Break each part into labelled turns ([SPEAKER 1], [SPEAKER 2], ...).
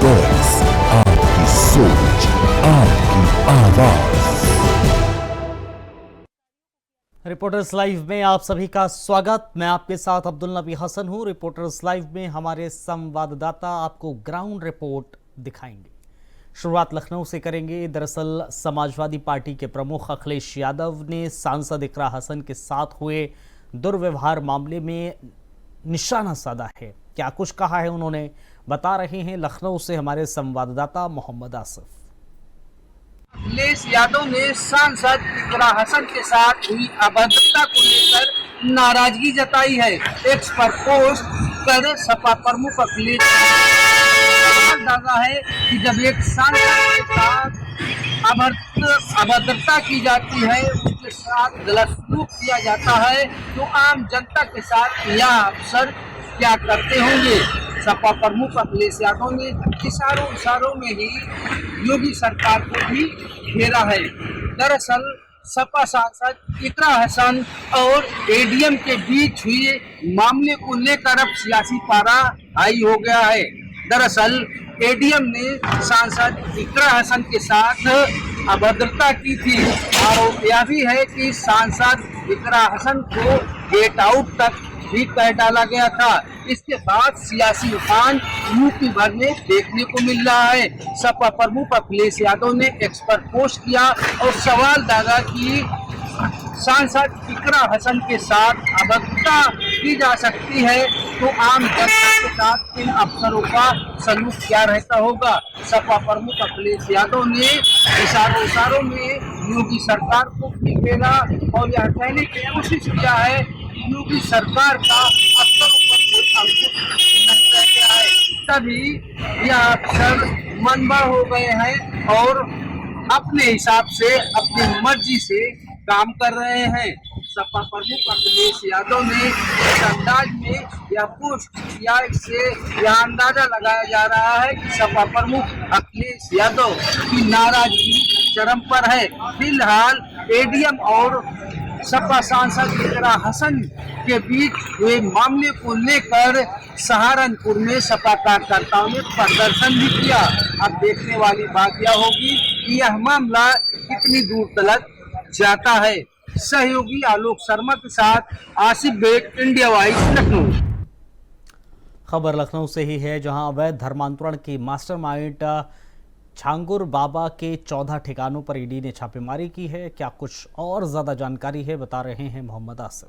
[SPEAKER 1] Voice, आपकी सोच, आपकी आवाज।
[SPEAKER 2] रिपोर्टर्स लाइव में आप सभी का स्वागत। मैं आपके साथ अब्दुल नबी हसन हूं। रिपोर्टर्स लाइव में हमारे संवाददाता आपको ग्राउंड रिपोर्ट दिखाएंगे। शुरुआत लखनऊ से करेंगे। दरअसल समाजवादी पार्टी के प्रमुख अखिलेश यादव ने सांसद इकरा हसन के साथ हुए दुर्व्यवहार मामले में निशाना साधा है। क्या कुछ कहा है उन्होंने, बता रहे हैं लखनऊ से हमारे संवाददाता मोहम्मद आसिफ।
[SPEAKER 3] अखिलेश यादव ने सांसद इकरा हसन के साथ हुई अभद्रता को लेकर नाराजगी जताई है। एक्स पर पोस्ट कर सपा प्रमुख अखिलेश दावा है कि जब एक सांसद के साथ अभद्रता की जाती है, उसके साथ गलत सलूक किया जाता है, तो आम जनता के साथ यह अफसर क्या करते होंगे। सपा प्रमुख अखिलेश यादव ने इशारों में ही योगी सरकार को भी घेरा है। दरअसल सपा सांसद इकरा हसन और एडीएम के बीच हुए मामले को लेकर अब सियासी पारा हाई हो गया है। दरअसल एडीएम ने सांसद इकरा हसन के साथ अभद्रता की थी। आरोप यह भी है कि सांसद इकरा हसन को गेट आउट तक भी कह डाला गया था। इसके बाद सियासी उफान यूपी भर में देखने को मिल रहा है। सपा प्रमुख अखिलेश यादव ने एक्स पर पोस्ट किया और सवाल दागा कि सांसद इकरा हसन के साथ अभद्रता की जा सकती है, तो आम जनता के साथ इन अफसरों का सलूक क्या रहता होगा। सपा प्रमुख अखिलेश यादव ने इशारों में योगी सरकार को घेरा और यह कहने की कोशिश किया है कि योगी सरकार का अफसरों पर कोई अंकुश नहीं रह गया है, तभी यह अफसर मनबड़ हो गए हैं और अपने हिसाब से अपनी मर्जी से काम कर रहे हैं। सपा प्रमुख अखिलेश यादव ने इस अंदाज में यह पोस्ट किया, इससे यह अंदाजा लगाया जा रहा है कि सपा प्रमुख अखिलेश यादव की नाराजगी चरम पर है। फिलहाल एडीएम और सपा सांसद इकरा हसन के बीच हुए मामले को लेकर सहारनपुर में सपा कार्यकर्ताओं ने प्रदर्शन भी किया। अब देखने वाली बात यह होगी कि यह मामला कितनी दूर तक जाता है। सहयोगी आलोक शर्मा के साथ आसिफ बेग, इंडिया वॉइस, लखनऊ।
[SPEAKER 2] खबर लखनऊ से ही है, जहां अवैध धर्मांतरण की मास्टरमाइंड छांगुर बाबा के 14 ठिकानों पर ईडी ने छापेमारी की है। क्या कुछ और ज्यादा जानकारी है, बता रहे हैं मोहम्मद आसिफ।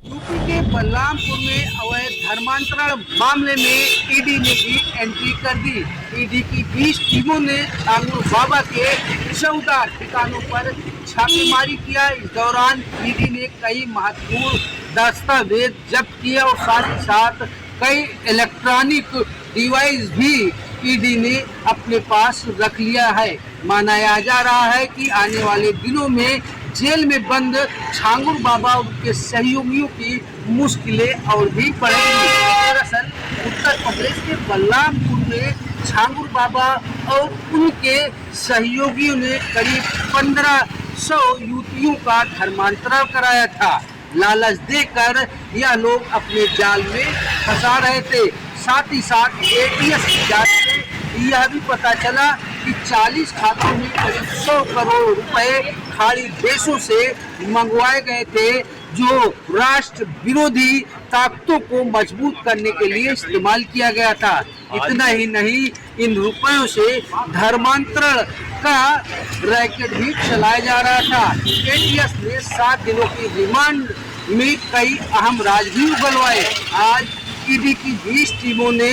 [SPEAKER 3] यूपी के बलरामपुर में अवैध धर्मांतरण मामले में ईडी ने भी एंट्री कर दी। ईडी की 20 टीमों ने छांगुर बाबा के 14 ठिकानों पर छापेमारी किया। इस दौरान ईडी ने कई महत्वपूर्ण दस्तावेज जब्त किए और साथ ही साथ कई इलेक्ट्रॉनिक डिवाइस भी ईडी ने अपने पास रख लिया है। माना जा रहा है कि आने वाले दिनों में जेल में बंद छांगुर बाबा और उनके सहयोगियों की मुश्किलें और भी बढ़ेंगी। दरअसल उत्तर प्रदेश के बलरामपुर में छांगुर बाबा और उनके सहयोगियों ने करीब 1500 युवतियों का धर्मांतरण कराया था। लालच देकर यह लोग अपने जाल में फंसा रहे थे। साथ ही साथ एटीएस की जांच से यह भी पता चला कि 40 खातों में करीब 100 करोड़ रुपए खाड़ी देशों से मंगवाए गए थे, जो राष्ट्र विरोधी ताकतों को मजबूत करने के लिए इस्तेमाल किया गया था। इतना ही नहीं, इन रुपयों से धर्मांतरण का रैकेट भी चलाया जा रहा था। एटीएस ने 7 दिनों की रिमांड में कई अहम राज भी उगलवाए। आज ईडी की 20 टीमों ने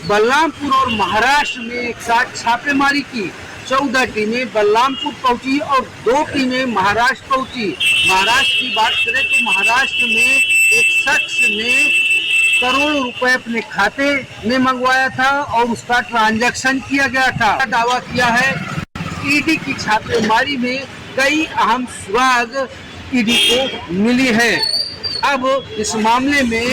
[SPEAKER 3] बलरामपुर और महाराष्ट्र में एक साथ छापेमारी की। 14 टीमें बलरामपुर पहुंची और 2 टीमें महाराष्ट्र पहुंची। महाराष्ट्र की बात करें तो महाराष्ट्र में एक शख्स ने करोड़ों रुपए अपने खाते में मंगवाया था और उसका ट्रांजैक्शन किया गया था। दावा किया है ईडी की छापेमारी में कई अहम सुराग ईडी को मिली है। अब इस मामले में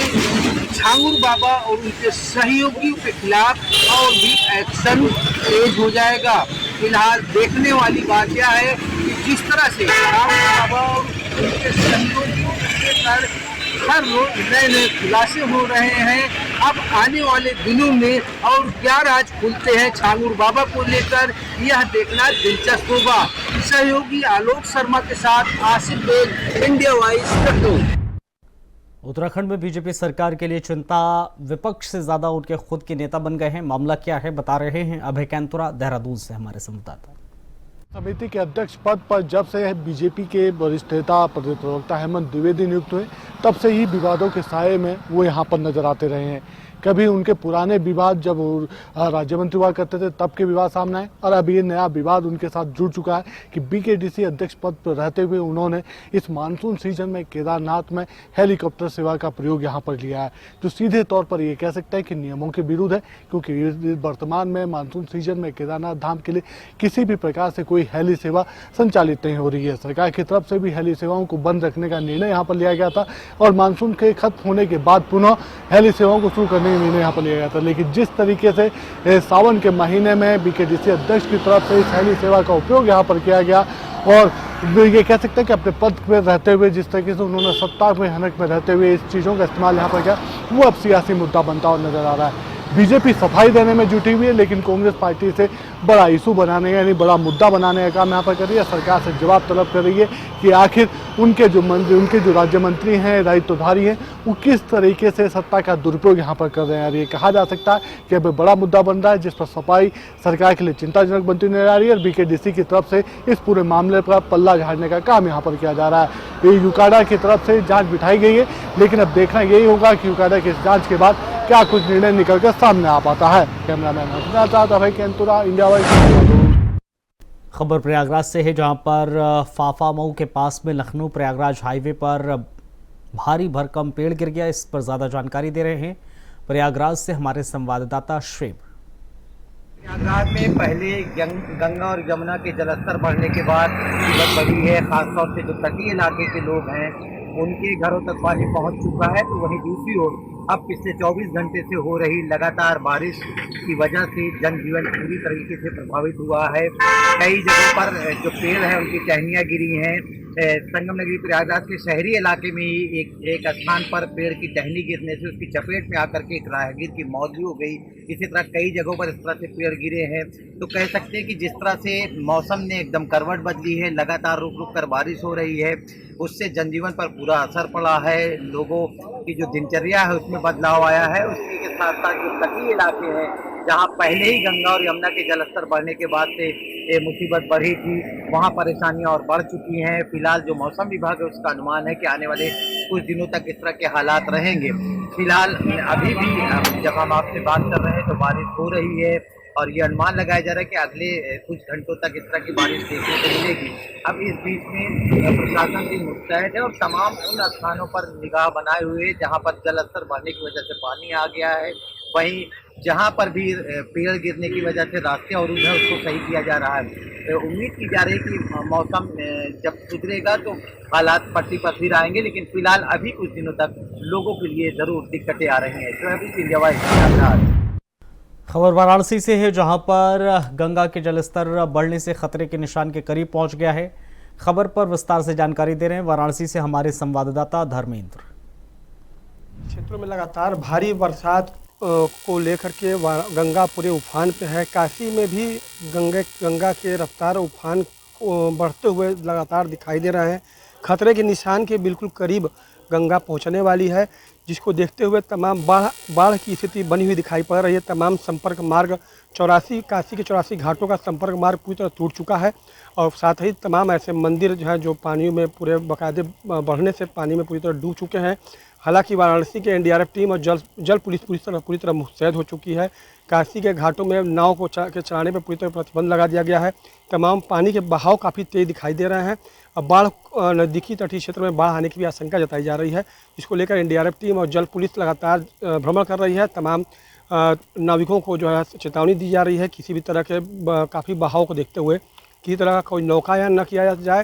[SPEAKER 3] छांगुर बाबा और उनके सहयोगियों के खिलाफ और भी एक्शन तेज हो जाएगा। फिलहाल देखने वाली बात यह है कि जिस तरह से छांगुर बाबा और उनके सहयोगियों के लेकर हर रोज नए नए खुलासे हो रहे हैं, अब आने वाले दिनों में और क्या राज खुलते हैं छांगुर बाबा को लेकर, यह देखना दिलचस्प होगा। सहयोगी आलोक शर्मा के साथ आसिफ बेग, इंडिया वॉइस लखनऊ।
[SPEAKER 2] उत्तराखंड में बीजेपी सरकार के लिए चिंता, विपक्ष से ज्यादा उनके खुद के नेता बन गए हैं। मामला क्या है बता रहे हैं अभय कैंतुरा देहरादून से हमारे संवाददाता।
[SPEAKER 4] समिति के अध्यक्ष पद पर जब से बीजेपी के वरिष्ठ नेता प्रवक्ता हेमंत द्विवेदी नियुक्त हुए, तब से ही विवादों के साये में वो यहाँ पर नजर आते रहे हैं। कभी उनके पुराने विवाद जब वो राज्य मंत्री हुआ करते थे तब के विवाद सामने आए, और अब ये नया विवाद उनके साथ जुड़ चुका है कि बीकेडीसी अध्यक्ष पद पर रहते हुए उन्होंने इस मानसून सीजन में केदारनाथ में हेलीकॉप्टर सेवा का प्रयोग यहाँ पर लिया है, जो सीधे तौर पर ये कह सकते हैं कि नियमों के विरुद्ध है, क्योंकि वर्तमान में मानसून सीजन में केदारनाथ धाम के लिए किसी भी प्रकार से कोई हेली सेवा संचालित नहीं हो रही है। सरकार की तरफ से भी हेली सेवाओं को बंद रखने का निर्णय यहाँ पर लिया गया था, और मानसून के खत्म होने के बाद पुनः हेली सेवाओं को शुरू करने निर्णय यहाँ पर लिया गया था। लेकिन जिस तरीके से सावन के महीने में बीकेडीसी अध्यक्ष की तरफ से इस हेली सेवा का उपयोग यहाँ पर किया गया, और ये कह सकते हैं कि अपने पद पर रहते हुए जिस तरीके से उन्होंने सत्ता में हनक में रहते हुए इस चीज़ों का इस्तेमाल यहाँ पर किया, वो अब सियासी मुद्दा बनता हुआ नजर आ रहा है। बीजेपी सफाई देने में जुटी हुई है, लेकिन कांग्रेस पार्टी से बड़ा इशू बनाने यानी बड़ा मुद्दा बनाने का काम यहाँ पर कर रही है। सरकार से जवाब तलब कर रही है कि आखिर उनके जो राज्य मंत्री हैं, दायित्वधारी हैं, वो किस तरीके से सत्ता का दुरुपयोग यहाँ पर कर रहे हैं। और ये कहा जा सकता है कि अब बड़ा मुद्दा बन रहा है, जिस पर सफाई सरकार के लिए चिंताजनक बनती नजर आ रही है, और बीकेडीसी की तरफ से इस पूरे मामले पर पल्ला झाड़ने का काम यहाँ पर किया जा रहा है। ये यूकाडा की तरफ से जाँच बिठाई गई है, लेकिन अब देखना यही होगा कि यूकाडा की इस जाँच के बाद क्या कुछ निर्णय निकल कर सामने आ पाता है। कैमरामैन अभय कैंतुरा, इंडिया वॉइस।
[SPEAKER 2] खबर प्रयागराज से है, जहां पर फाफा मऊ के पास में लखनऊ प्रयागराज हाईवे पर भारी भरकम पेड़ गिर गया। इस पर ज्यादा जानकारी दे रहे हैं प्रयागराज से हमारे संवाददाता श्वेब।
[SPEAKER 5] प्रयागराज में पहले गंगा और यमुना के जलस्तर बढ़ने के बाद कीमत बढ़ी है। खासतौर से जो तटीय इलाके के लोग हैं उनके घरों तक पानी पहुंच चुका है। तो वहीं दूसरी ओर अब पिछले 24 घंटे से हो रही लगातार बारिश की वजह से जनजीवन पूरी तरीके से प्रभावित हुआ है। कई जगहों पर जो पेड़ हैं उनकी टहनियाँ गिरी हैं। संगम नगरी प्रयागराज के शहरी इलाके में ही एक स्थान पर पेड़ की टहनी गिरने से उसकी चपेट में आकर के एक राहगीर की मौत भी हो गई। इसी तरह कई जगहों पर इस तरह से पेड़ गिरे हैं। तो कह सकते हैं कि जिस तरह से मौसम ने एकदम करवट बदली है, लगातार रुक रुक कर बारिश हो रही है, उससे जनजीवन पर पूरा असर पड़ा है। लोगों की जो दिनचर्या है उसमें बदलाव आया है। उसी के साथ साथ जो तटीय इलाके हैं जहां पहले ही गंगा और यमुना के जलस्तर बढ़ने के बाद से ये मुसीबत बढ़ी थी, वहां परेशानियां और बढ़ चुकी हैं। फिलहाल जो मौसम विभाग है उसका अनुमान है कि आने वाले कुछ दिनों तक इस तरह के हालात रहेंगे। फिलहाल अभी भी जब हम आपसे बात कर रहे हैं तो बारिश हो रही है, और ये अनुमान लगाया जा रहा है कि अगले कुछ घंटों तक इस तरह की बारिश देखने को मिलेगी। अब इस बीच में प्रशासन भी मुस्तैद है और तमाम उन स्थानों पर निगाह बनाए हुए जहां पर जलस्तर बढ़ने की वजह से पानी आ गया है, वहीं जहां पर भी पेड़ गिरने की वजह से रास्ते अवरुद्ध है उसको सही किया जा रहा है। तो उम्मीद की जा रही है कि मौसम जब सुधरेगा तो हालात पटरी पर फिर आएंगे, लेकिन फिलहाल अभी कुछ दिनों तक लोगों के लिए जरूर दिक्कतें आ रही हैं। तो अभी इंडिया वाइज
[SPEAKER 2] खबर वाराणसी से है, जहां पर गंगा के जलस्तर बढ़ने से खतरे के निशान के करीब पहुंच गया है। खबर पर विस्तार से जानकारी दे रहे हैं वाराणसी से हमारे संवाददाता धर्मेंद्र।
[SPEAKER 6] क्षेत्रों में लगातार भारी बरसात को लेकर के गंगा पूरे उफान पे है। काशी में भी गंगा के रफ्तार उफान बढ़ते हुए लगातार दिखाई दे रहे हैं। खतरे के निशान के बिल्कुल करीब गंगा पहुंचने वाली है, जिसको देखते हुए तमाम बाढ़ की स्थिति बनी हुई दिखाई पड़ रही है। तमाम संपर्क मार्ग काशी के 84 घाटों का संपर्क मार्ग पूरी तरह टूट चुका है, और साथ ही तमाम ऐसे मंदिर जो हैं जो पानी में पूरे बाकायदे बढ़ने से पानी में पूरी तरह डूब चुके हैं। हालांकि वाराणसी के एनडीआरएफ टीम और जल पुलिस पूरी तरह मुस्तैद हो चुकी है। काशी के घाटों में नाव को चलाने पर पूरी तरह प्रतिबंध लगा दिया गया है। तमाम पानी के बहाव काफ़ी तेज दिखाई दे रहे हैं। अब बाढ़ नज़दीकी तटीय क्षेत्र में बाढ़ आने की भी आशंका जताई जा रही है, जिसको लेकर एनडीआरएफ टीम और जल पुलिस लगातार भ्रमण कर रही है। तमाम नाविकों को जो है चेतावनी दी जा रही है, किसी भी तरह के काफ़ी बहाव को देखते हुए किसी तरह का कोई नौकायान न किया जाए,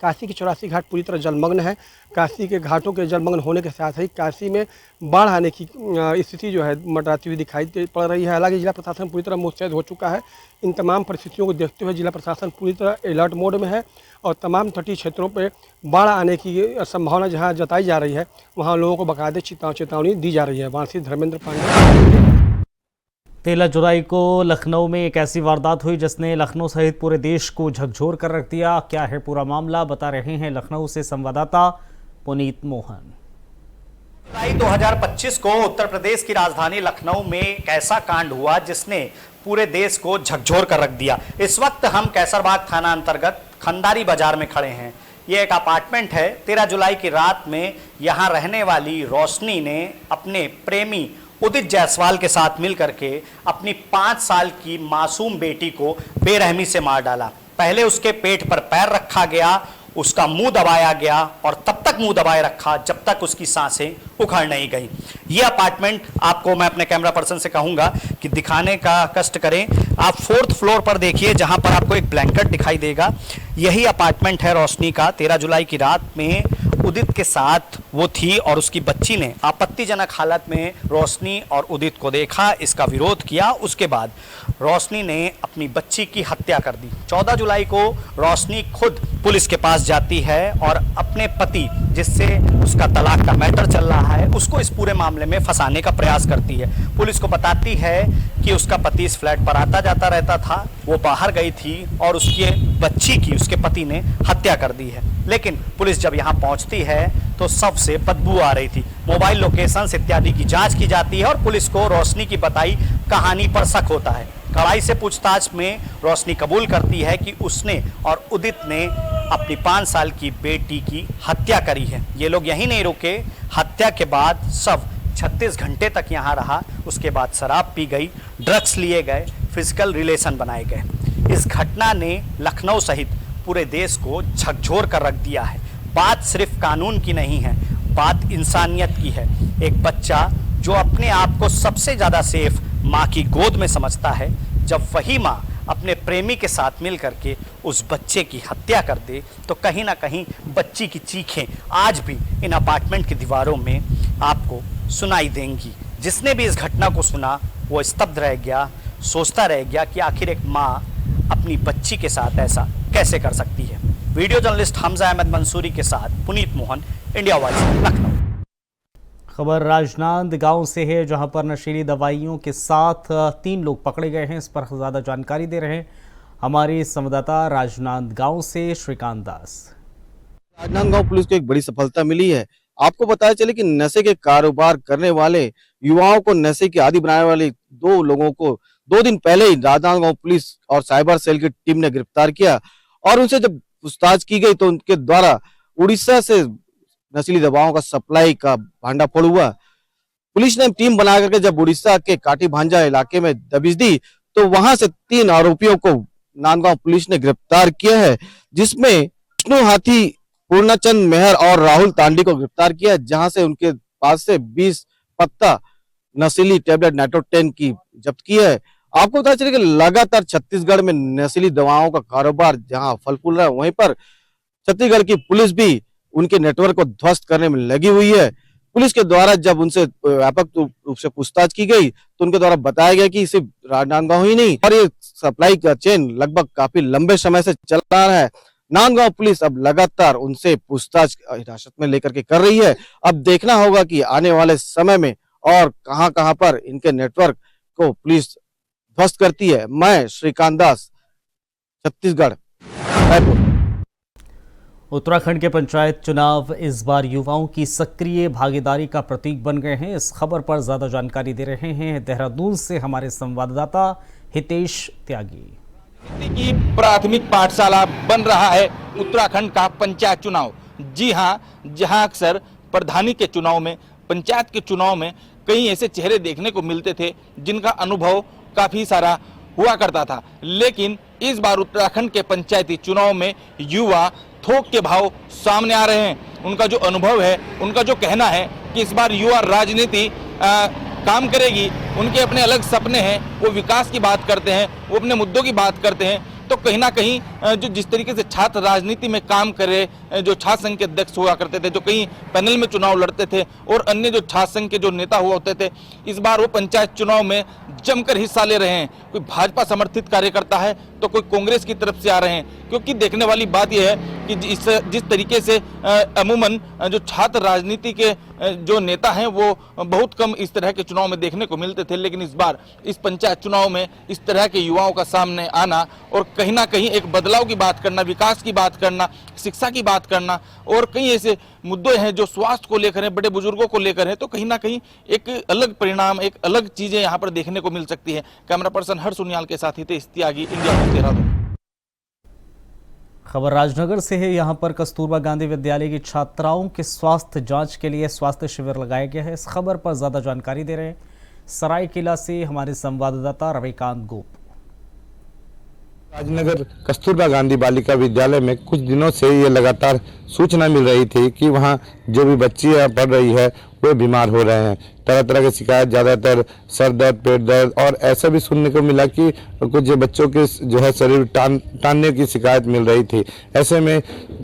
[SPEAKER 6] काशी के 84 घाट पूरी तरह जलमग्न है। काशी के घाटों के जलमग्न होने के साथ ही काशी में बाढ़ आने की स्थिति जो है मंडराती हुई दिखाई पड़ रही है। हालांकि जिला प्रशासन पूरी तरह मुस्तैद हो चुका है। इन तमाम परिस्थितियों को देखते हुए जिला प्रशासन पूरी तरह अलर्ट मोड में है और तमाम तटीय क्षेत्रों पर बाढ़ आने की संभावना जहां जताई जा रही है वहां लोगों को बाकायदे चेतावनी दी जा रही है। वहाँ से धर्मेंद्र पांडे।
[SPEAKER 2] 13 जुलाई को लखनऊ में एक ऐसी वारदात हुई जिसने लखनऊ सहित पूरे देश को झकझोर कर रख दिया। क्या है पूरा मामला, बता रहे हैं लखनऊ से संवाददाता पुनीत मोहन।
[SPEAKER 7] जुलाई 2025 को उत्तर प्रदेश की राजधानी लखनऊ में एक ऐसा कांड हुआ जिसने पूरे देश को झकझोर कर रख दिया। इस वक्त हम कैसरबाग थाना अंतर्गत खंडारी बाजार में खड़े हैं। ये एक अपार्टमेंट है। 13 जुलाई की रात में यहाँ रहने वाली रोशनी ने अपने प्रेमी उदित जायसवाल के साथ मिलकर के अपनी 5 साल की मासूम बेटी को बेरहमी से मार डाला। पहले उसके पेट पर पैर रखा गया, उसका मुंह दबाया गया और तब तक मुंह दबाए रखा जब तक उसकी सांसें उखड़ नहीं गई। यह अपार्टमेंट आपको मैं अपने कैमरा पर्सन से कहूंगा कि दिखाने का कष्ट करें। आप 4th फ्लोर पर देखिए जहां पर आपको एक ब्लैंकेट दिखाई देगा। यही अपार्टमेंट है रोशनी का। 13 जुलाई की रात में उदित के साथ वो थी और उसकी बच्ची ने आपत्तिजनक हालत में रोशनी और उदित को देखा, इसका विरोध किया। उसके बाद रोशनी ने अपनी बच्ची की हत्या कर दी। 14 जुलाई को रोशनी खुद पुलिस के पास जाती है और अपने पति जिससे उसका तलाक का मैटर चल रहा है उसको इस पूरे मामले में फंसाने का प्रयास करती है। पुलिस को बताती है कि उसका पति इस फ्लैट पर आता जाता रहता था, वो बाहर गई थी और उसके बच्ची की उसके पति ने हत्या कर दी है। लेकिन पुलिस जब यहाँ पहुंचती है तो सबसे बदबू आ रही थी। मोबाइल लोकेशंस इत्यादि की जांच की जाती है और पुलिस को रोशनी की बताई कहानी पर शक होता है। कड़ाई से पूछताछ में रोशनी कबूल करती है कि उसने और उदित ने अपनी 5 साल की बेटी की हत्या करी है। ये लोग यहीं नहीं रुके, हत्या के बाद शव 36 घंटे तक यहाँ रहा। उसके बाद शराब पी गई, ड्रग्स लिए गए, फिजिकल रिलेशन बनाए गए। इस घटना ने लखनऊ सहित पूरे देश को झकझोर कर रख दिया है। बात सिर्फ कानून की नहीं है, बात इंसानियत की है। एक बच्चा जो अपने आप को सबसे ज़्यादा सेफ माँ की गोद में समझता है, जब वही माँ अपने प्रेमी के साथ मिल करके उस बच्चे की हत्या कर दे तो कहीं ना कहीं बच्ची की चीखें आज भी इन अपार्टमेंट की दीवारों में आपको सुनाई देंगी। जिसने भी इस घटना को सुना वो स्तब्ध रह गया, सोचता रह गया कि आखिर एक माँ अपनी बच्ची के साथ ऐसा कैसे कर सकती है। वीडियो जर्नलिस्ट हमजा अहमद मंसूरी के साथ पुनीत मोहन, इंडिया वॉइस, लखनऊ।
[SPEAKER 2] खबर राजनांद गांव से है जहां पर नशीली दवाइयों के साथ 3 लोग पकड़े गए हैं। इस पर ज़्यादा जानकारी दे रहे हैं हमारे संवाददाता राजनांद गांव से श्रीकांत दास।
[SPEAKER 8] राजनांदगांव पुलिस को एक बड़ी सफलता मिली है। आपको बताया चले कि नशे के कारोबार करने वाले युवाओं को नशे के आदी बनाने वाले 2 लोगों को 2 दिन पहले ही राजनांदगांव पुलिस और साइबर सेल की टीम ने गिरफ्तार किया और उनसे जब पूछताछ की गई तो उनके द्वारा उड़ीसा से नशीली दवाओं का सप्लाई का भांडाफोड़ हुआ। पुलिस ने टीम बना करके जब उड़ीसा के काटी भांजा इलाके में दबिश दी तो वहां से 3 आरोपियों को नांदगांव पुलिस ने गिरफ्तार किया है, जिसमें विष्णु हाथी, पूर्णचंद मेहर और राहुल तांडी को गिरफ्तार किया, जहां से उनके पास से 20 पत्ता नशीली टैबलेट नाइट्रोटेन की जब्त की है। आपको पता चले कि लगातार छत्तीसगढ़ में नशीली दवाओं का कारोबार जहां फल फूल रहा है, वहीं पर छत्तीसगढ़ की पुलिस भी उनके नेटवर्क को ध्वस्त करने में लगी हुई है। पुलिस के द्वारा जब उनसे व्यापक रूप से पूछताछ की गई तो उनके द्वारा बताया गया कि सिर्फ राजनांदगांव ही नहीं और ये सप्लाई का चेन लगभग काफी लंबे समय से चल रहा है। नांदगांव पुलिस अब लगातार उनसे पूछताछ हिरासत में लेकर के कर रही है। अब देखना होगा कि आने वाले समय में और कहां पर इनके नेटवर्क को पुलिस ध्वस्त करती है। मैं श्रीकांत दास, छत्तीसगढ़, रायपुर।
[SPEAKER 2] उत्तराखंड के पंचायत चुनाव इस बार युवाओं की सक्रिय भागीदारी का प्रतीक बन गए हैं। इस खबर पर ज्यादा जानकारी दे रहे हैं देहरादून से हमारे संवाददाता हितेश त्यागी।
[SPEAKER 9] की प्राथमिक पाठशाला बन रहा है उत्तराखंड का पंचायत चुनाव। जी हां, जहां अक्सर प्रधानी के चुनाव में, पंचायत के चुनाव में कई ऐसे चेहरे देखने को मिलते थे जिनका अनुभव काफी सारा हुआ करता था, लेकिन इस बार उत्तराखंड के पंचायती चुनाव में युवा थोक के भाव सामने आ रहे हैं। उनका जो अनुभव है, उनका जो कहना है कि इस बार युवा राजनीति काम करेगी। उनके अपने अलग सपने हैं, वो विकास की बात करते हैं, वो अपने मुद्दों की बात करते हैं। तो कहीं ना कहीं जो जिस तरीके से छात्र राजनीति में काम करे, जो छात्र संघ के अध्यक्ष हुआ करते थे, जो कहीं पैनल में चुनाव लड़ते थे और अन्य जो छात्र संघ के जो नेता हुआ होते थे, इस बार वो पंचायत चुनाव में जमकर हिस्सा ले रहे हैं। कोई भाजपा समर्थित कार्यकर्ता है तो कोई कांग्रेस की तरफ से आ रहे हैं, क्योंकि देखने वाली बात यह है कि जिस तरीके से अमूमन जो छात्र राजनीति के जो नेता हैं वो बहुत कम इस तरह के चुनाव में देखने को मिलते थे, लेकिन इस बार इस पंचायत चुनाव में इस तरह के युवाओं का सामने आना और कहीं ना कहीं एक बदलाव की बात करना, विकास की बात करना, शिक्षा की बात करना और कई ऐसे मुद्दे हैं जो स्वास्थ्य को लेकर है, बड़े बुजुर्गों को लेकर है, तो कहीं ना कहीं एक अलग परिणाम, एक अलग चीजें यहाँ पर देखने को मिल सकती है। कैमरा पर्सन हर्ष उनियाल के साथ हितेश त्यागी, इंडिया न्यूज़, देहरादून।
[SPEAKER 2] खबर राजनगर से है। यहां पर कस्तूरबा गांधी विद्यालय की छात्राओं के स्वास्थ्य जांच के लिए स्वास्थ्य शिविर लगाया गया है। इस खबर पर ज्यादा जानकारी दे रहे हैं सरायकेला से हमारे संवाददाता रविकांत गोप।
[SPEAKER 10] राजनगर कस्तूरबा गांधी बालिका विद्यालय में कुछ दिनों से ये लगातार सूचना मिल रही थी कि वहाँ जो भी बच्चियाँ पढ़ रही है वे बीमार हो रहे हैं। तरह तरह की शिकायत, ज़्यादातर सर दर्द, पेट दर्द और ऐसा भी सुनने को मिला कि कुछ बच्चों के जो है शरीर टानने की शिकायत मिल रही थी। ऐसे में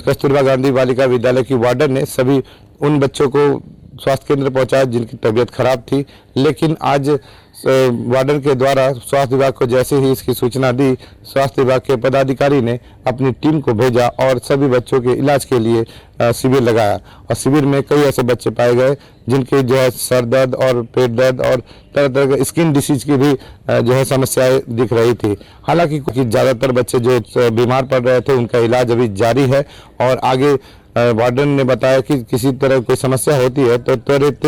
[SPEAKER 10] कस्तूरबा गांधी बालिका विद्यालय की वार्डन ने सभी उन बच्चों को स्वास्थ्य केंद्र पहुंचाया जिनकी तबीयत खराब थी, लेकिन आज वार्डन के द्वारा स्वास्थ्य विभाग को जैसे ही इसकी सूचना दी, स्वास्थ्य विभाग के पदाधिकारी ने अपनी टीम को भेजा और सभी बच्चों के इलाज के लिए शिविर लगाया। और शिविर में कई ऐसे बच्चे पाए गए जिनके जो है सर दर्द और पेट दर्द और तरह तरह के स्किन डिसीज की भी जो है समस्याएं दिख रही थी। हालांकि ज़्यादातर बच्चे जो बीमार पड़ रहे थे उनका इलाज अभी जारी है और आगे वार्डन ने बताया कि किसी तरह कोई समस्या होती है तो त्वरित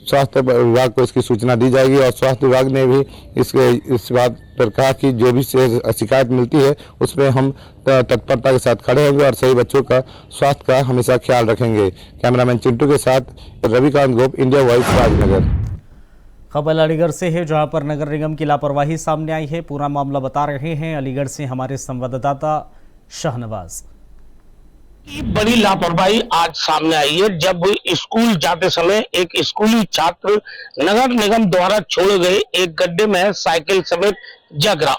[SPEAKER 10] स्वास्थ्य विभाग को इसकी सूचना दी जाएगी। और स्वास्थ्य विभाग ने भी इस बात पर कहा कि जो भी शिकायत मिलती है उसमें हम तत्परता के साथ खड़े होंगे और सही बच्चों का स्वास्थ्य का हमेशा ख्याल रखेंगे। कैमरामैन चिंटू के साथ रविकांत गोप, इंडिया वॉइस, राजनगर।
[SPEAKER 2] खबर अलीगढ़ से है जहां पर नगर निगम की लापरवाही सामने आई है। पूरा मामला बता रहे हैं अलीगढ़ से हमारे संवाददाता शाहनवाज।
[SPEAKER 11] बड़ी लापरवाही आज सामने आई है जब स्कूल जाते समय एक स्कूली छात्र नगर निगम द्वारा छोड़े गए एक गड्ढे में साइकिल समेत जा गिरा,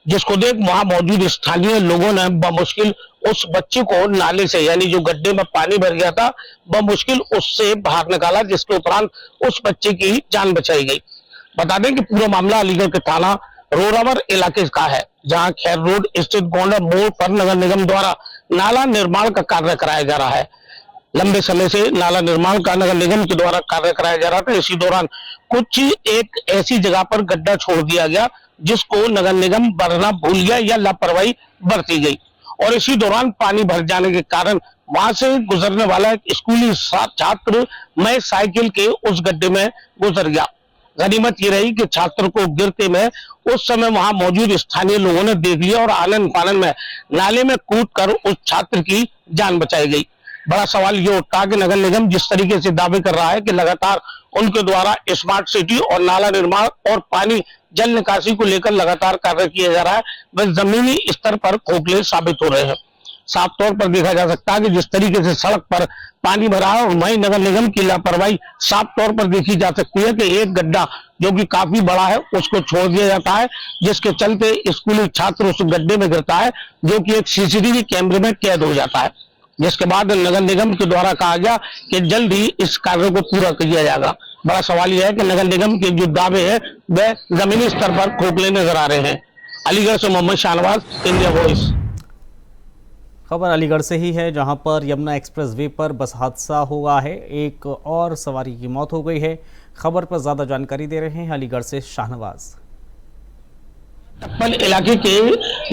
[SPEAKER 11] जिसको देख वहां मौजूद स्थानीय लोगों ने बमुश्किल उस बच्चे को नाले से, यानी जो गड्ढे में पानी भर गया था, बमुश्किल उससे बाहर निकाला, जिसके उपरांत उस बच्चे की जान बचाई गई। बता दें कि पूरा मामला अलीगढ़ के थाना रोरावर इलाके का है, जहां खैर रोड स्थित गोंडा मोड़ पर नगर निगम द्वारा नाला निर्माण का कार्य कराया जा रहा है। लंबे समय से नाला निर्माण का नगर निगम के द्वारा कार्य कराया जा रहा था। इसी दौरान कुछ एक ऐसी जगह पर गड्ढा छोड़ दिया गया जिसको नगर निगम भरना भूल गया या लापरवाही बरती गई, और इसी दौरान पानी भर जाने के कारण वहां से गुजरने वाला एक स्कूली छात्र मैं साइकिल के उस गड्ढे में गुजर गया। गनीमत ये रही कि छात्र को गिरते में उस समय वहां मौजूद स्थानीय लोगों ने देख लिया और आनन फानन में नाले में कूदकर उस छात्र की जान बचाई गई। बड़ा सवाल ये उठा कि नगर निगम जिस तरीके से दावे कर रहा है कि लगातार उनके द्वारा स्मार्ट सिटी और नाला निर्माण और पानी जल निकासी को लेकर लगातार कार्य किया जा रहा है, वह जमीनी स्तर पर खोखले साबित हो रहे हैं। साफ तौर पर देखा जा सकता है कि जिस तरीके से सड़क पर पानी भरा है और वहीं नगर निगम की लापरवाही साफ तौर पर देखी जा सकती है कि एक गड्ढा जो कि काफी बड़ा है उसको छोड़ दिया जाता है, जिसके चलते स्कूली छात्र उस गड्ढे में गिरता है, जो कि एक सीसीटीवी कैमरे में कैद हो जाता है। जिसके बाद नगर निगम के द्वारा कहा गया कि जल्द ही इस कार्य को पूरा किया जाएगा। बड़ा सवाल यह है कि नगर निगम के जो दावे है वह जमीनी स्तर पर खोखले नजर आ रहे हैं। अलीगढ़ से मोहम्मद शाहनवाज, इंडिया वॉइस।
[SPEAKER 2] खबर अलीगढ़ से ही है जहां पर यमुना एक्सप्रेस वे पर बस हादसा हुआ है, एक और सवारी की मौत हो गई है। खबर पर ज्यादा जानकारी दे रहे हैं अलीगढ़ से शाहनवाज।
[SPEAKER 11] टप्पल इलाके के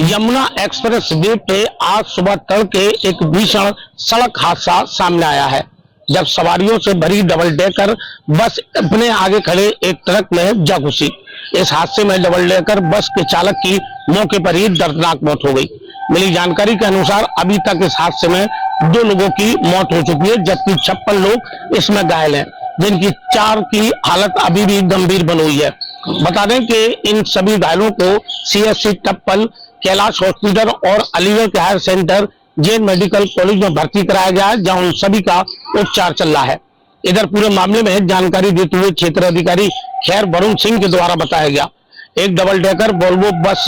[SPEAKER 11] यमुना एक्सप्रेस वे पे आज सुबह तड़के एक भीषण सड़क हादसा सामने आया है, जब सवारियों से भरी डबल डेकर बस अपने आगे खड़े एक ट्रक में जा घुसी। इस हादसे में डबल डेकर बस के चालक की मौके पर ही दर्दनाक मौत हो गई। मिली जानकारी के अनुसार अभी तक इस हादसे में 2 लोगों की मौत हो चुकी है, जबकि 56 लोग इसमें घायल हैं, जिनकी 4 की हालत अभी भी गंभीर बनी हुई है। बता दें कि इन सभी घायलों को CSC टप्पल, कैलाश हॉस्पिटल और अलीगढ़ के higher centre Jain medical college में भर्ती कराया गया है, जहां उन सभी का उपचार चल रहा है। इधर पूरे मामले में जानकारी देते हुए क्षेत्र अधिकारी खैर वरुण सिंह के द्वारा बताया गया एक double decker Volvo bus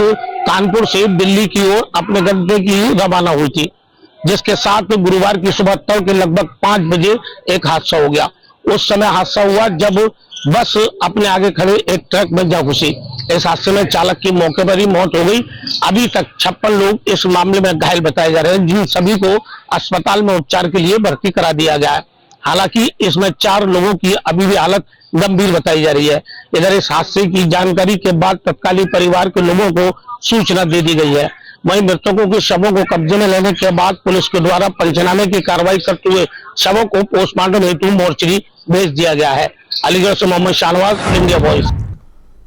[SPEAKER 11] Kanpur से दिल्ली की ओर अपने गंतव्य की रवाना हुई थी, जिसके साथ गुरुवार की सुबह तड़के लगभग 5 बजे एक हादसा हो गया। उस समय हादसा हुआ जब बस अपने आगे खड़े एक ट्रक में जा घुसी। इस हादसे में चालक की मौके पर ही मौत हो गई। अभी तक 56 लोग इस मामले में घायल बताए जा रहे हैं, जिन सभी को अस्पताल में उपचार के लिए भर्ती करा दिया गया है। हालांकि इसमें 4 लोगों की अभी भी हालत गंभीर बताई जा रही है। इधर इस हादसे की जानकारी के बाद तत्कालीन परिवार के लोगों को सूचना दे दी गई है। वहीं मृतकों के शवों को कब्जे में लेने के बाद पुलिस के द्वारा पंचनामे की कार्रवाई करते हुए शवों को पोस्टमार्टम हेतु मोर्चरी भेज दिया गया है। अलीगढ़ से मोहम्मद शाहनवाज, इंडिया वॉइस।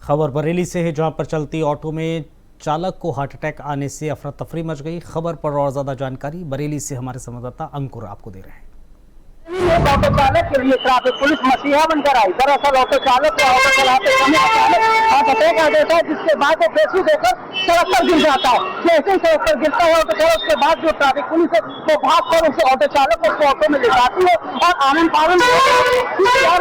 [SPEAKER 2] खबर बरेली से है, जहां पर चलती ऑटो में चालक को हार्ट अटैक आने से अफरा तफरी मच गई। खबर पर और ज्यादा जानकारी बरेली से हमारे संवाददाता अंकुर आपको दे रहे हैं।
[SPEAKER 3] ऑटो चालक के लिए ट्रैफिक पुलिस मसीहा बनकर आई। दरअसल ऑटो चालक को ऑटो चलाते समय अचानक हार्ट अटैक आ जाता है, जिसके बाद वो बेसुध होकर सड़क पर गिर जाता है। जैसे ही सड़क पर गिरता है ऑटो चालक, उसके बाद जो ट्रैफिक पुलिस है वो भागकर उस ऑटो चालक को ऑटो में ले जाती है और आनंद पावन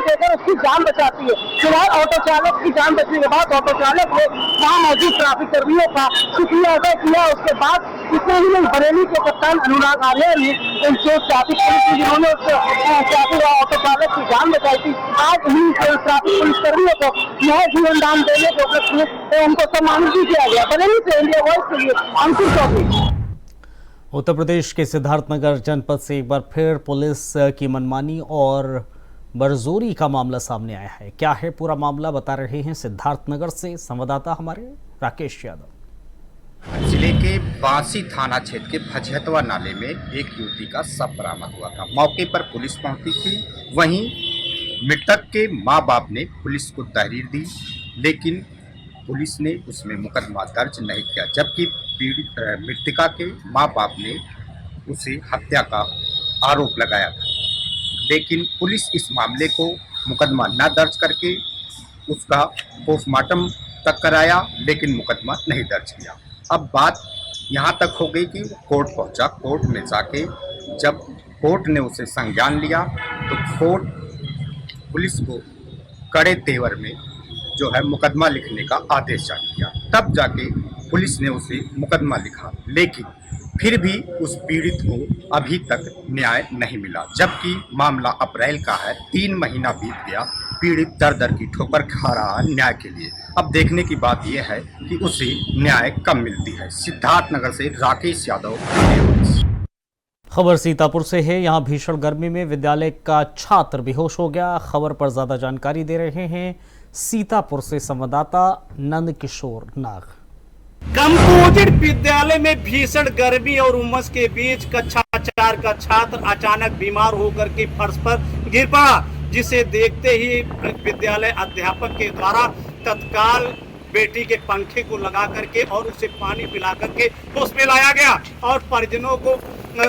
[SPEAKER 3] देकर उसकी जान बचाती है। फिलहाल ऑटो चालक की जान बचने के बाद ऑटो चालक ने वहाँ मौजूद ट्रैफिक कर्मियों का शुक्रिया अदा किया। उसके बाद इतना ही नहीं, बरेली के कप्तान अनुराग आर्या ने जो ट्रैफिक पुलिस जिन्होंने ट्रैफिक ऑटो चालक की जान बचाई थी, आज उन्हीं ट्रैफिक पुलिस कर्मियों को नया जीवन दान देने के उपलक्ष्य में उनको सम्मानित भी किया गया। बरेली से इंडिया वॉइस के लिए अंकुर चौधरी।
[SPEAKER 2] उत्तर प्रदेश के सिद्धार्थनगर जनपद से एक बार फिर पुलिस की मनमानी और बरजोरी का मामला सामने आया है। क्या है पूरा मामला, बता रहे हैं सिद्धार्थनगर से संवाददाता हमारे राकेश यादव।
[SPEAKER 12] जिले के बांसी थाना क्षेत्र के फजहतवा नाले में एक युवती का शव बरामद हुआ था। मौके पर पुलिस पहुंची थी। वहीं मृतक के मां बाप ने पुलिस को तहरीर दी, लेकिन पुलिस ने उसमें मुकदमा दर्ज नहीं किया, जबकि पीड़ित मृतका के मां बाप ने उसे हत्या का आरोप लगाया था। लेकिन पुलिस इस मामले को मुकदमा न दर्ज करके उसका पोस्टमार्टम तक कराया, लेकिन मुकदमा नहीं दर्ज किया। अब बात यहाँ तक हो गई कि कोर्ट पहुँचा। कोर्ट में जाके जब कोर्ट ने उसे संज्ञान लिया तो कोर्ट पुलिस को कड़े तेवर में जो है मुकदमा लिखने का आदेश जारी किया। तब जाके पुलिस ने उसे मुकदमा लिखा, लेकिन फिर भी उस पीड़ित को अभी तक न्याय नहीं मिला, जबकि मामला अप्रैल का है। 3 महीना बीत गया, पीड़ित दर दर की ठोकर खा रहा है न्याय के लिए। अब देखने की बात यह है कि उसे न्याय कब मिलती है। सिद्धार्थनगर से राकेश यादव।
[SPEAKER 2] खबर सीतापुर से है, यहाँ भीषण गर्मी में विद्यालय का छात्र बेहोश हो गया। खबर पर ज्यादा जानकारी दे रहे हैं सीतापुर से संवाददाता नंद किशोर नाग।
[SPEAKER 7] कंपोजिट विद्यालय में भीषण गर्मी और उमस के बीच कक्षा 4 का छात्र अचानक बीमार होकर के फर्श पर गिर पड़ा, जिसे देखते ही विद्यालय अध्यापक के द्वारा तत्काल बेटी के पंखे को लगा करके और उसे पानी पिला करके होश में लाया गया और परिजनों को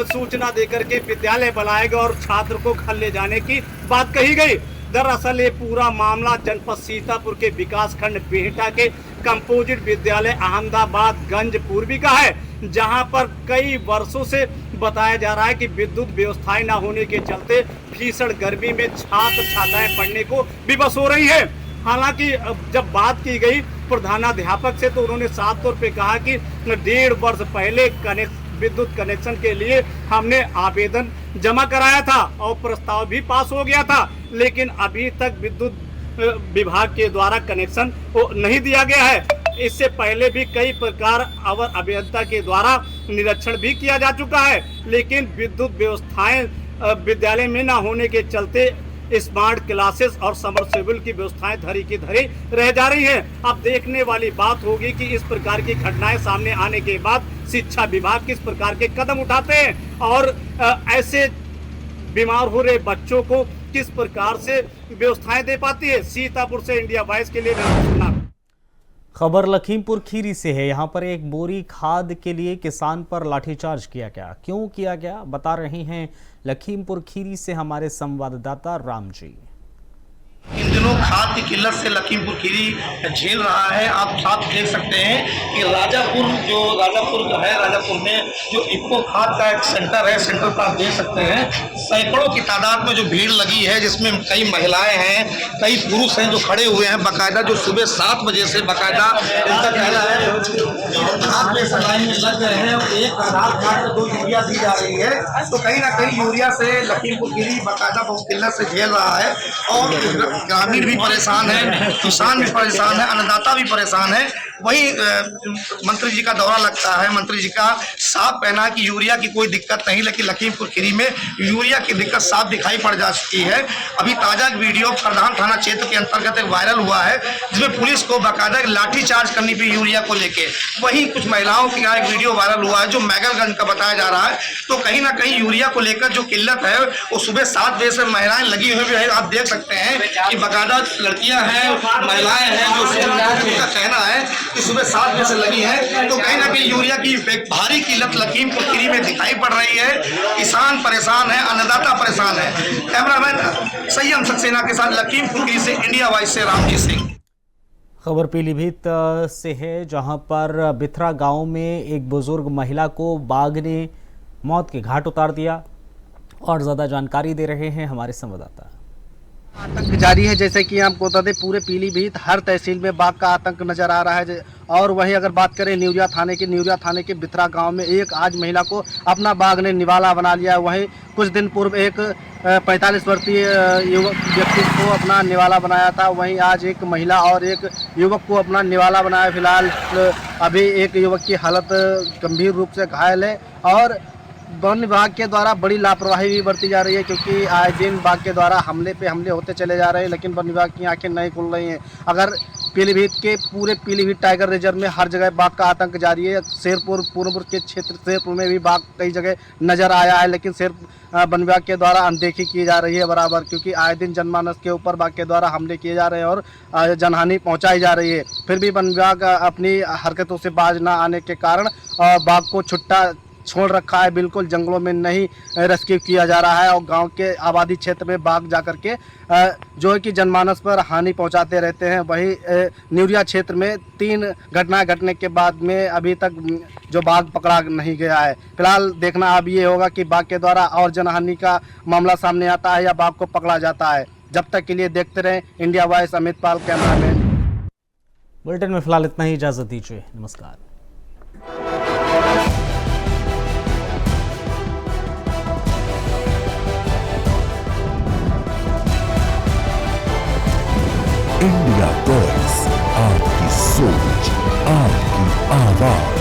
[SPEAKER 7] सूचना देकर के विद्यालय बुलाया गया और छात्र को घर ले जाने की बात कही गई। दरअसल ये पूरा मामला जनपद सीतापुर के विकास खंड बेहटा के कंपोजिट विद्यालय अहमदाबाद गंज पूर्वी का है, जहां पर कई वर्षों से बताया जा रहा है कि विद्युत व्यवस्थाएं न होने के चलते भीषण गर्मी में छात्र छात्राएं पढ़ने को विवश हो रही है। हालांकि जब बात की गई प्रधानाध्यापक से तो उन्होंने साफ तौर पे कहा कि 1.5 वर्ष पहले विद्युत कनेक्शन के लिए हमने आवेदन जमा कराया था और प्रस्ताव भी पास हो गया था, लेकिन अभी तक विद्युत विभाग के द्वारा कनेक्शन नहीं दिया गया है। इससे पहले भी कई प्रकार अवर अभियंता के द्वारा निरीक्षण भी किया जा चुका है, लेकिन विद्युत व्यवस्थाएं विद्यालय में न होने के चलते स्मार्ट क्लासेस और समरसेबल की व्यवस्थाएं धरी की धरी रह जा रही हैं। अब देखने वाली बात होगी कि इस प्रकार की घटनाएं सामने आने के बाद शिक्षा विभाग किस प्रकार के कदम उठाते हैं और ऐसे बीमार हो रहे बच्चों को किस प्रकार से व्यवस्थाएं दे पाती है। सीतापुर से इंडिया वॉइस के लिए मैं।
[SPEAKER 2] खबर लखीमपुर खीरी से है, यहाँ पर एक बोरी खाद के लिए किसान पर लाठीचार्ज किया गया। क्यों किया गया, बता रहे हैं लखीमपुर खीरी से हमारे संवाददाता राम जी।
[SPEAKER 13] दिनों खाद की किल्लत से लखीमपुर खीरी झेल रहा है। आप साथ देख सकते हैं कि राजापुर में जो इफ्को खाद का एक सेंटर है, सेंटर पर आप देख सकते हैं सैकड़ों की तादाद में जो भीड़ लगी है, जिसमें कई महिलाएं हैं, कई पुरुष हैं जो खड़े हुए हैं बाकायदा, जो सुबह 7 बजे से बाकायदा इनका कहना है खाद में सलाइन में लग गए हैं। एक खाद में 2 यूरिया दी जा रही है, तो कहीं ना कहीं यूरिया से लखीमपुर खीरी बाकायदा बहुत किल्लत से झेल रहा है और ग्रामीण भी परेशान है, किसान भी परेशान है, अन्नदाता भी परेशान है। वही मंत्री जी का दौरा लगता है, मंत्री जी का साफ कहना है कि यूरिया की कोई दिक्कत नहीं, लेकिन लखीमपुर खीरी में यूरिया की दिक्कत साफ दिखाई पड़ जा चुकी है। अभी ताजा वीडियो प्रधान थाना क्षेत्र के अंतर्गत एक वायरल हुआ है, जिसमें पुलिस को बाकायदा लाठी चार्ज करनी पड़ी यूरिया को लेके। वहीं कुछ महिलाओं के यहाँ एक वीडियो वायरल हुआ है जो मैगलगंज का बताया जा रहा है। तो कहीं ना कहीं यूरिया को लेकर जो किल्लत है वो सुबह 7 बजे से महिलाएं लगी हुई है। आप देख सकते हैं कि बाकायदा लड़कियां हैं, महिलाएं हैं, जो उनका कहना है कि सुबह 7 बजे से लगी है। तो कहीं ना कहीं यूरिया की भारी किल्लत लखीमपुर खीरी में दिखाई पड़ रही है। किसान परेशान है, अन्नदाता परेशान है। कैमरामैन संयम सक्सेना के साथ लखीमपुर खीरी से इंडिया वॉइस से रामजीत सिंह।
[SPEAKER 2] खबर पीलीभीत से है, जहां पर बिथरा गांव में एक बुजुर्ग महिला को बाघ ने मौत के घाट उतार दिया। और ज़्यादा जानकारी दे रहे हैं हमारे संवाददाता।
[SPEAKER 5] आतंक जारी है, जैसे कि आपको बता दें पूरे पीलीभीत हर तहसील में बाघ का आतंक नजर आ रहा है। और वहीं अगर बात करें न्यूरिया थाने के बिथरा गांव में एक आज महिला को अपना बाघ ने निवाला बना लिया है। वहीं कुछ दिन पूर्व एक 45 वर्षीय व्यक्ति को अपना निवाला बनाया था। वहीं आज एक महिला और एक युवक को अपना निवाला बनाया। फिलहाल अभी एक युवक की हालत गंभीर रूप से घायल है और वन विभाग के द्वारा बड़ी लापरवाही भी बरती जा रही है, क्योंकि आए दिन बाघ के द्वारा हमले पे हमले होते चले जा रहे हैं, लेकिन वन विभाग की आंखें नहीं खुल रही हैं। अगर पीलीभीत के पूरे पीलीभीत टाइगर रिजर्व में हर जगह बाघ का आतंक जारी है। शेरपुर पूर्णपुर के क्षेत्र शेरपुर में भी बाघ कई जगह नजर आया है, लेकिन वन विभाग के द्वारा अनदेखी की जा रही है बराबर, क्योंकि आए दिन जनमानस के ऊपर बाघ के द्वारा हमले किए जा रहे हैं और जनहानि पहुंचाई जा रही है। फिर भी वन विभाग अपनी हरकतों से बाज न आने के कारण बाघ को छुट्टा छोड़ रखा है। बिल्कुल जंगलों में नहीं रेस्क्यू किया जा रहा है और गांव के आबादी क्षेत्र में बाघ जाकर के जो है कि जनमानस पर हानि पहुंचाते रहते हैं। वहीं न्यूरिया क्षेत्र में 3 घटनाएं घटने के बाद में अभी तक जो बाघ पकड़ा नहीं गया है। फिलहाल देखना अब ये होगा कि बाघ के द्वारा और जनहानि का मामला सामने आता है या बाघ को पकड़ा जाता है। जब तक के लिए देखते रहें इंडिया वॉइस, अमित पाल कैमरामैन।
[SPEAKER 2] बुलेटिन में फिलहाल इतना ही, इजाजत दीजिए, नमस्कार।
[SPEAKER 1] इंडिया वॉइस, आपकी सोच, आपकी आवाज।